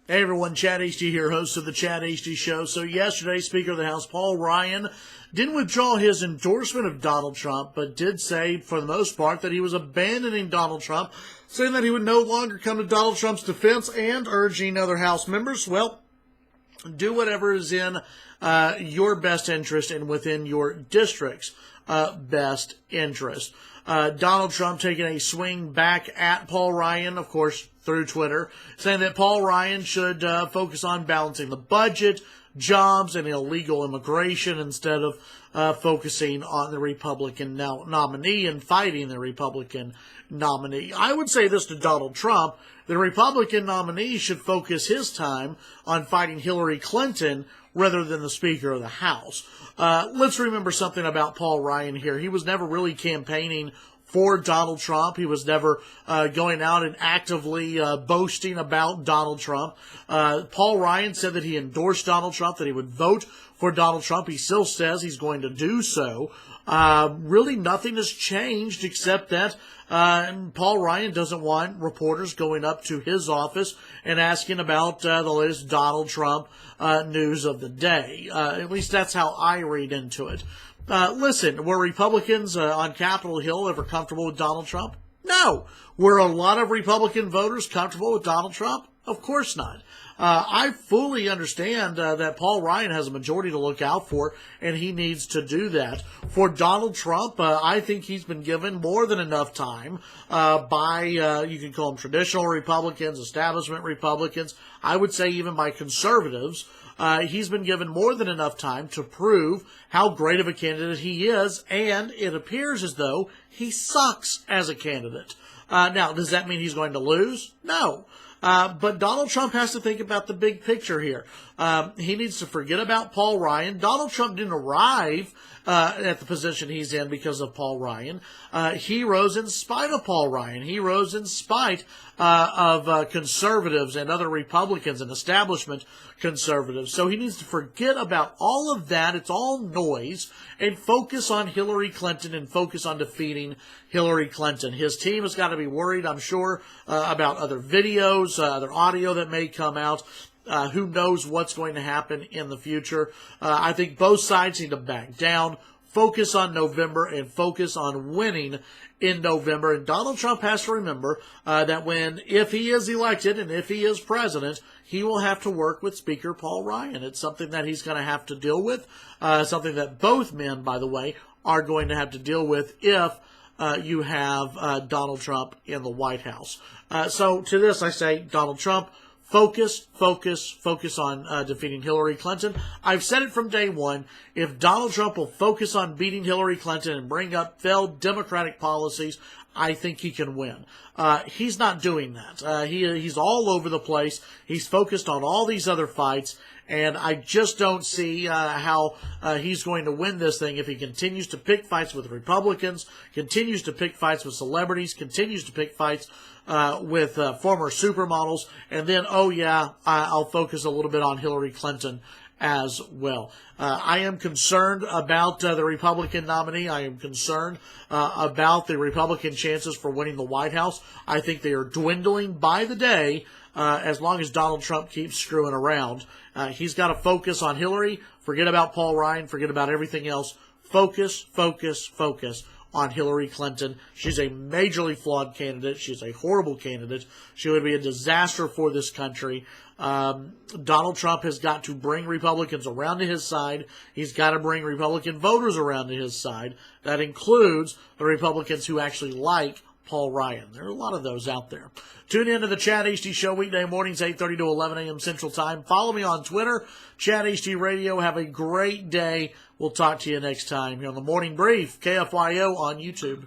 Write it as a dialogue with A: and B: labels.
A: Hey everyone, Chad Hasty here, host of the Chad Hasty Show. So yesterday, Speaker of the House Paul Ryan didn't withdraw his endorsement of Donald Trump, but did say, for the most part, that he was abandoning Donald Trump, saying that he would no longer come to Donald Trump's defense and urging other House members, well, do whatever is in your best interest and within your district's best interest. Donald Trump taking a swing back at Paul Ryan, of course, through Twitter, saying that Paul Ryan should focus on balancing the budget, jobs, and illegal immigration instead of focusing on the Republican nominee and fighting the Republican nominee. I would say this to Donald Trump: the Republican nominee should focus his time on fighting Hillary Clinton rather than the Speaker of the House. Let's remember something about Paul Ryan here. He was never really campaigning for Donald Trump. He was never going out and actively boasting about Donald Trump. Paul Ryan said that he endorsed Donald Trump, that he would vote for Donald Trump. He still says he's going to do so. Really nothing has changed except that Paul Ryan doesn't want reporters going up to his office and asking about the latest Donald Trump news of the day. At least that's how I read into it. Listen, were Republicans on Capitol Hill ever comfortable with Donald Trump? No. Were a lot of Republican voters comfortable with Donald Trump? Of course not. I fully understand that Paul Ryan has a majority to look out for, and he needs to do that. For Donald Trump, I think he's been given more than enough time by, you can call them traditional Republicans, establishment Republicans, I would say even by conservatives. He's been given more than enough time to prove how great of a candidate he is, and it appears as though he sucks as a candidate. Now, does that mean he's going to lose? No. But Donald Trump has to think about the big picture here. He needs to forget about Paul Ryan. Donald Trump didn't arrive at the position he's in because of Paul Ryan. He rose in spite of Paul Ryan. He rose in spite of conservatives and other Republicans and establishment conservatives. So he needs to forget about all of that. It's all noise, and focus on Hillary Clinton and focus on defeating Hillary Clinton. His team has got to be worried, I'm sure, about other videos, other audio that may come out. Who knows what's going to happen in the future. I think both sides need to back down, focus on November, and focus on winning in November. And Donald Trump has to remember that if he is elected and if he is president, he will have to work with Speaker Paul Ryan. It's something that he's going to have to deal with, something that both men, by the way, are going to have to deal with if you have Donald Trump in the White House. So to this I say, Donald Trump, focus on defeating Hillary Clinton. I've said it from day one. If Donald Trump will focus on beating Hillary Clinton and bring up failed Democratic policies, I think he can win. He's not doing that. He's all over the place. He's focused on all these other fights, and I just don't see how he's going to win this thing if he continues to pick fights with Republicans, continues to pick fights with celebrities, continues to pick fights with former supermodels, and then, oh yeah, I'll focus a little bit on Hillary Clinton as well. I am concerned about the Republican nominee. I am concerned about the Republican chances for winning the White House. I think they are dwindling by the day as long as Donald Trump keeps screwing around. He's got to focus on Hillary, forget about Paul Ryan, forget about everything else. Focus on Hillary Clinton. She's a majorly flawed candidate. She's a horrible candidate. She would be a disaster for this country. Donald Trump has got to bring Republicans around to his side. He's got to bring Republican voters around to his side. That includes the Republicans who actually like Paul Ryan. There are a lot of those out there. Tune in to the Chad Hasty Show weekday mornings, 8:30 to 11 a.m. Central Time. Follow me on Twitter, Chad Hasty Radio. Have a great day. We'll talk to you next time here on the Morning Brief, KFYO on YouTube.